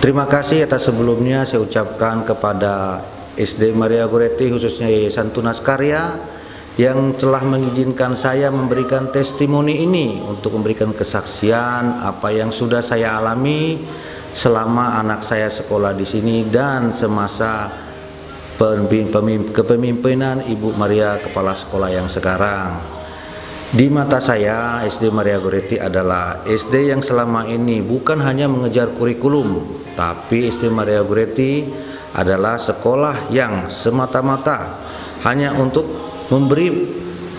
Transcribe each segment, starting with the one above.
Terima kasih atas sebelumnya saya ucapkan kepada SD Maria Goretti, khususnya Yayasan Tunas Karya, yang telah mengizinkan saya memberikan testimoni ini untuk memberikan kesaksian apa yang sudah saya alami selama anak saya sekolah di sini dan semasa kepemimpinan Ibu Maria Kepala Sekolah yang sekarang. Di mata saya, SD Maria Goretti adalah SD yang selama ini bukan hanya mengejar kurikulum, tapi SD Maria Goretti adalah sekolah yang semata-mata hanya untuk memberi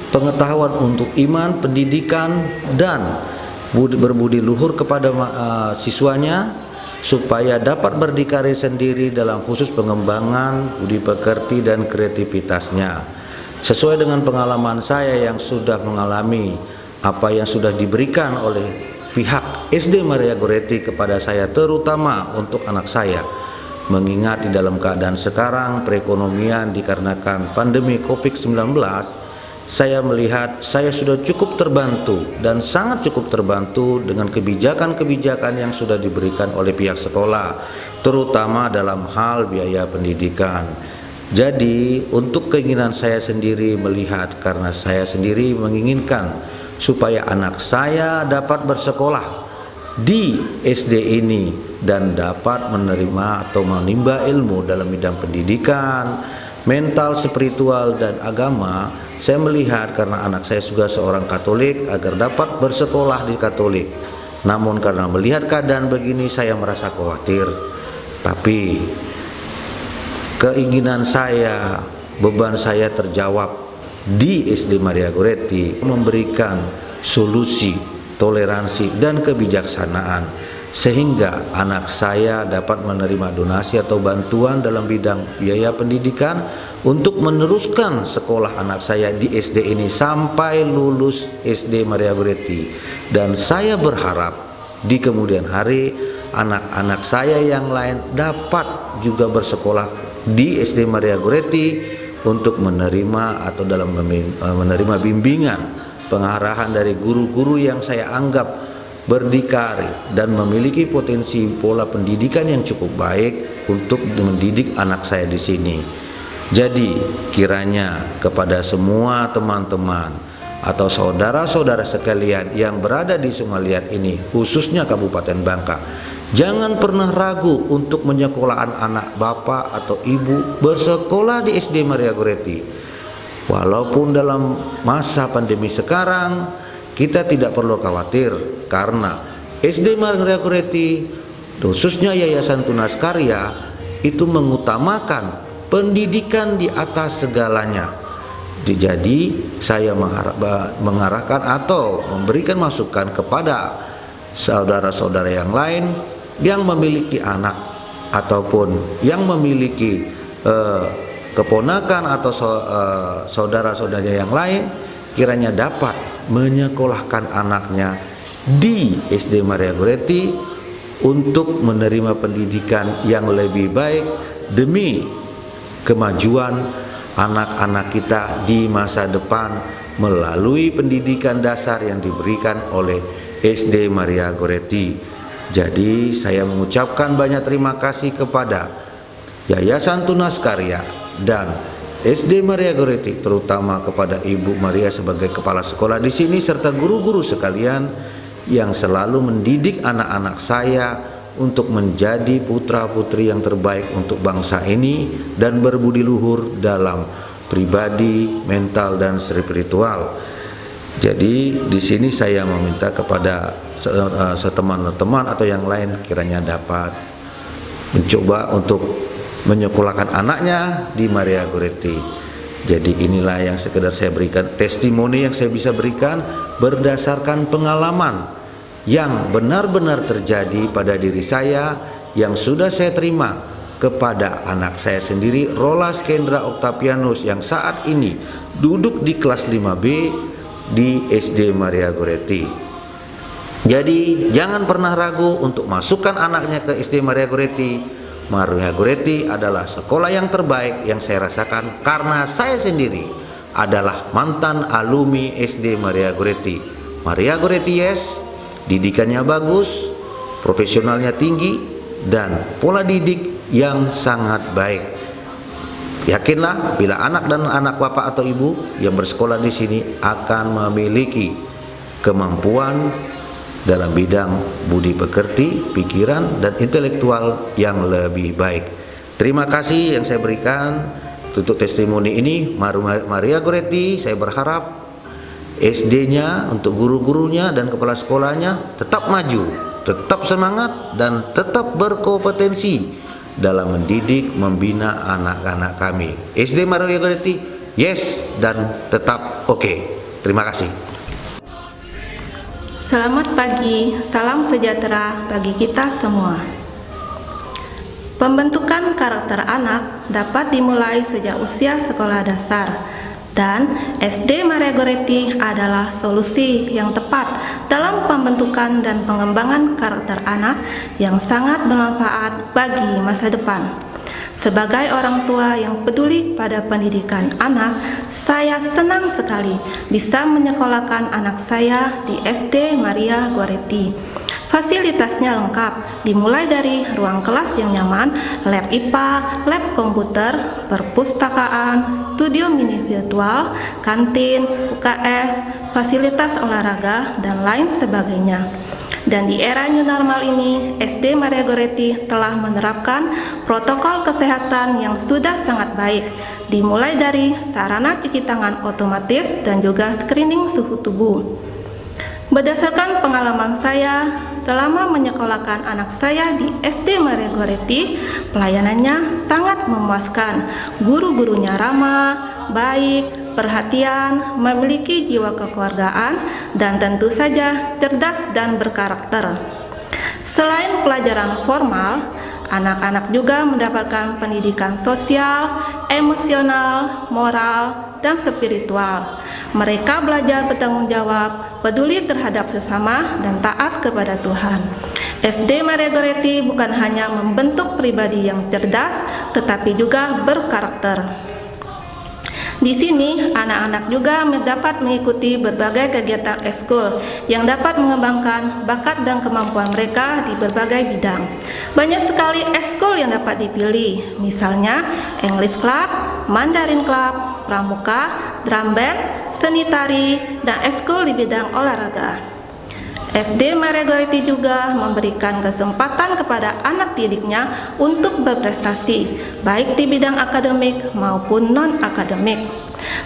pengetahuan untuk iman, pendidikan, dan berbudi luhur kepada siswanya supaya dapat berdikari sendiri dalam khusus pengembangan budi pekerti dan kreativitasnya. Sesuai dengan pengalaman saya yang sudah mengalami apa yang sudah diberikan oleh pihak SD Maria Goretti kepada saya, terutama untuk anak saya, mengingat di dalam keadaan sekarang perekonomian dikarenakan pandemi COVID-19, saya melihat saya sudah cukup terbantu dan sangat cukup terbantu dengan kebijakan-kebijakan yang sudah diberikan oleh pihak sekolah, terutama dalam hal biaya pendidikan. Jadi untuk keinginan saya sendiri melihat, karena saya sendiri menginginkan supaya anak saya dapat bersekolah di SD ini dan dapat menerima atau menimba ilmu dalam bidang pendidikan, mental, spiritual, dan agama. Saya melihat karena anak saya juga seorang Katolik agar dapat bersekolah di Katolik. Namun karena melihat keadaan begini saya merasa khawatir. Tapi keinginan saya, beban saya terjawab di SD Maria Goretti memberikan solusi, toleransi, dan kebijaksanaan sehingga anak saya dapat menerima donasi atau bantuan dalam bidang biaya pendidikan untuk meneruskan sekolah anak saya di SD ini sampai lulus SD Maria Goretti. Dan saya berharap di kemudian hari anak-anak saya yang lain dapat juga bersekolah di SD Maria Goretti untuk menerima atau dalam menerima bimbingan pengarahan dari guru-guru yang saya anggap berdikari dan memiliki potensi pola pendidikan yang cukup baik untuk mendidik anak saya di sini. Jadi kiranya kepada semua teman-teman atau saudara-saudara sekalian yang berada di Sungai Liat ini, khususnya Kabupaten Bangka, jangan pernah ragu untuk menyekolahkan anak bapak atau ibu bersekolah di SD Maria Goretti. Walaupun dalam masa pandemi sekarang kita tidak perlu khawatir, karena SD Maria Goretti, khususnya Yayasan Tunas Karya, itu mengutamakan pendidikan di atas segalanya. Jadi saya mengarahkan atau memberikan masukan kepada saudara-saudara yang lain yang memiliki anak ataupun yang memiliki keponakan atau saudara-saudara yang lain, kiranya dapat menyekolahkan anaknya di SD Maria Goretti untuk menerima pendidikan yang lebih baik demi kemajuan anak-anak kita di masa depan melalui pendidikan dasar yang diberikan oleh SD Maria Goretti. Jadi saya mengucapkan banyak terima kasih kepada Yayasan Tunas Karya dan SD Maria Goretti, terutama kepada Ibu Maria sebagai kepala sekolah di sini serta guru-guru sekalian yang selalu mendidik anak-anak saya untuk menjadi putra-putri yang terbaik untuk bangsa ini dan berbudi luhur dalam pribadi, mental, dan spiritual. Jadi di sini saya meminta kepada teman-teman atau yang lain kiranya dapat mencoba untuk menyekolahkan anaknya di Maria Goretti. Jadi inilah yang sekedar saya berikan testimoni yang saya bisa berikan berdasarkan pengalaman yang benar-benar terjadi pada diri saya yang sudah saya terima kepada anak saya sendiri, Rolas Kendra Octavianus, yang saat ini duduk di kelas 5B di SD Maria Goretti. Jadi jangan pernah ragu untuk masukkan anaknya ke SD Maria Goretti. Maria Goretti adalah sekolah yang terbaik yang saya rasakan karena saya sendiri adalah mantan alumni SD Maria Goretti. Maria Goretti yes, didikannya bagus, profesionalnya tinggi, dan pola didik yang sangat baik. Yakinlah bila anak dan anak bapak atau ibu yang bersekolah di sini akan memiliki kemampuan dalam bidang budi pekerti, pikiran, dan intelektual yang lebih baik. Terima kasih yang saya berikan untuk testimoni ini. Maria Goretti, saya berharap SD-nya, untuk guru-gurunya dan kepala sekolahnya tetap maju, tetap semangat, dan tetap berkompetensi dalam mendidik, membina anak-anak kami. SD Maria Goretti, yes, dan tetap oke. Terima kasih. Selamat pagi, salam sejahtera bagi kita semua. Pembentukan karakter anak dapat dimulai sejak usia sekolah dasar, dan SD Maria Goretti adalah solusi yang tepat dalam pembentukan dan pengembangan karakter anak yang sangat bermanfaat bagi masa depan. Sebagai orang tua yang peduli pada pendidikan anak, saya senang sekali bisa menyekolahkan anak saya di SD Maria Goretti. Fasilitasnya lengkap, dimulai dari ruang kelas yang nyaman, lab IPA, lab komputer, perpustakaan, studio mini virtual, kantin, UKS, fasilitas olahraga, dan lain sebagainya. Dan di era new normal ini, SD Maria Goretti telah menerapkan protokol kesehatan yang sudah sangat baik, dimulai dari sarana cuci tangan otomatis dan juga screening suhu tubuh. Berdasarkan pengalaman saya selama menyekolahkan anak saya di SD Maria Goretti, pelayanannya sangat memuaskan. Guru-gurunya ramah, baik, perhatian, memiliki jiwa kekeluargaan, dan tentu saja cerdas dan berkarakter. Selain pelajaran formal, anak-anak juga mendapatkan pendidikan sosial, emosional, moral, dan spiritual. Mereka belajar bertanggung jawab, peduli terhadap sesama, dan taat kepada Tuhan. SD Maria Goretti bukan hanya membentuk pribadi yang cerdas, tetapi juga berkarakter. Di sini, anak-anak juga dapat mengikuti berbagai kegiatan ekskul yang dapat mengembangkan bakat dan kemampuan mereka di berbagai bidang. Banyak sekali ekskul yang dapat dipilih, misalnya English Club, Mandarin Club, Pramuka, Drum Band, Seni Tari, dan ekskul di bidang olahraga. SD Maria Goretti juga memberikan kesempatan kepada anak didiknya untuk berprestasi, baik di bidang akademik maupun non-akademik,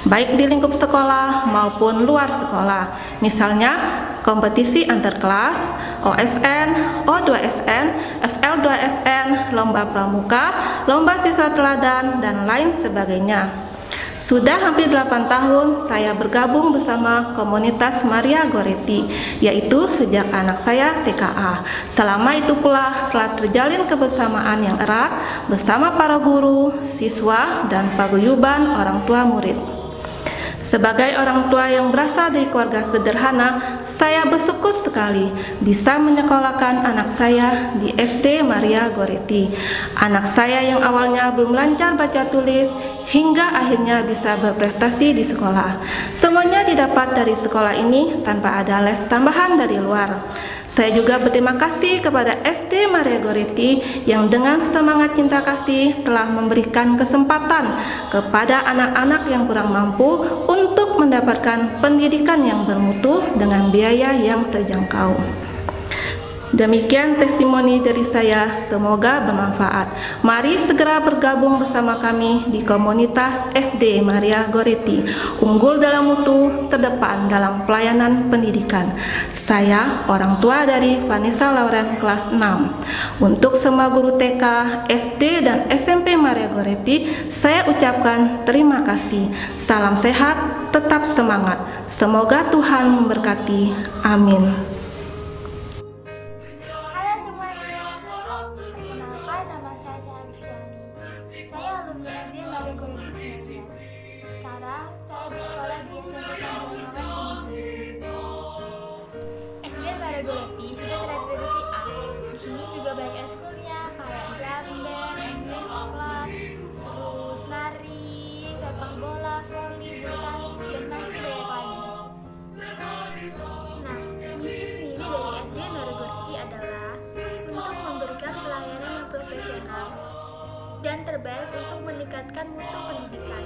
baik di lingkup sekolah maupun luar sekolah. Misalnya, kompetisi antar kelas, OSN, O2SN, FL2SN, lomba pramuka, lomba siswa teladan, dan lain sebagainya. Sudah hampir 8 tahun saya bergabung bersama komunitas Maria Goretti, yaitu sejak anak saya TKA. Selama itu pula telah terjalin kebersamaan yang erat bersama para guru, siswa, dan paguyuban orang tua murid. Sebagai orang tua yang berasal dari keluarga sederhana, saya bersyukur sekali bisa menyekolahkan anak saya di SD Maria Goretti. Anak saya yang awalnya belum lancar baca tulis, hingga akhirnya bisa berprestasi di sekolah. Semuanya didapat dari sekolah ini tanpa ada les tambahan dari luar. Saya juga berterima kasih kepada SD Maria Goretti yang dengan semangat cinta kasih telah memberikan kesempatan kepada anak-anak yang kurang mampu untuk mendapatkan pendidikan yang bermutu dengan biaya yang terjangkau. Demikian testimoni dari saya, semoga bermanfaat. Mari segera bergabung bersama kami di komunitas SD Maria Goretti, unggul dalam mutu, terdepan dalam pelayanan pendidikan. Saya, orang tua dari Vanessa Lauren kelas 6. Untuk semua guru TK, SD, dan SMP Maria Goretti, saya ucapkan terima kasih. Salam sehat, tetap semangat. Semoga Tuhan memberkati. Amin. Saya alumni SD Maria Goretti 19. Sekarang saya bersekolah di SMP Sanjaya SD Maria Goretti sudah terakreditasi A. Di sini juga banyak eskulnya kayak drum band, English club, terus nari, sepak bola, voli, bulu tangkis, dan masih banyak lagi. Nah, misi dan terbaik untuk meningkatkan mutu pendidikan.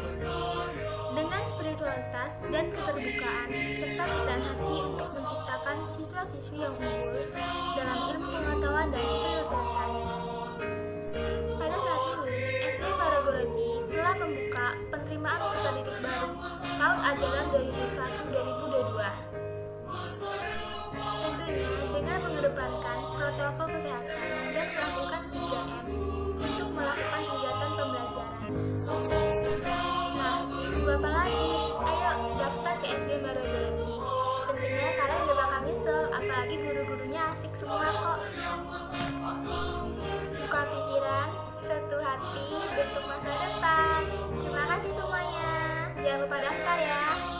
Dengan spiritualitas dan keterbukaan, serta kerendahan hati untuk menciptakan siswa-siswi yang unggul dalam ilmu pengetahuan dan spiritualitas. Pada saat ini, SD Maragoreti telah membuka penerimaan peserta didik baru tahun ajaran 2001-2022. Tentunya dengan mengedepankan protokol kesehatan dan melakukan 3M untuk melakukan kegiatan pembelajaran. Nah, tunggu apa lagi? Ayo daftar ke SD Maragoreti. Tentunya kalian gak bakal nyesel, apalagi guru-gurunya asik semua kok. Buka pikiran, satu hati untuk masa depan. Terima kasih semuanya. Jangan lupa daftar ya.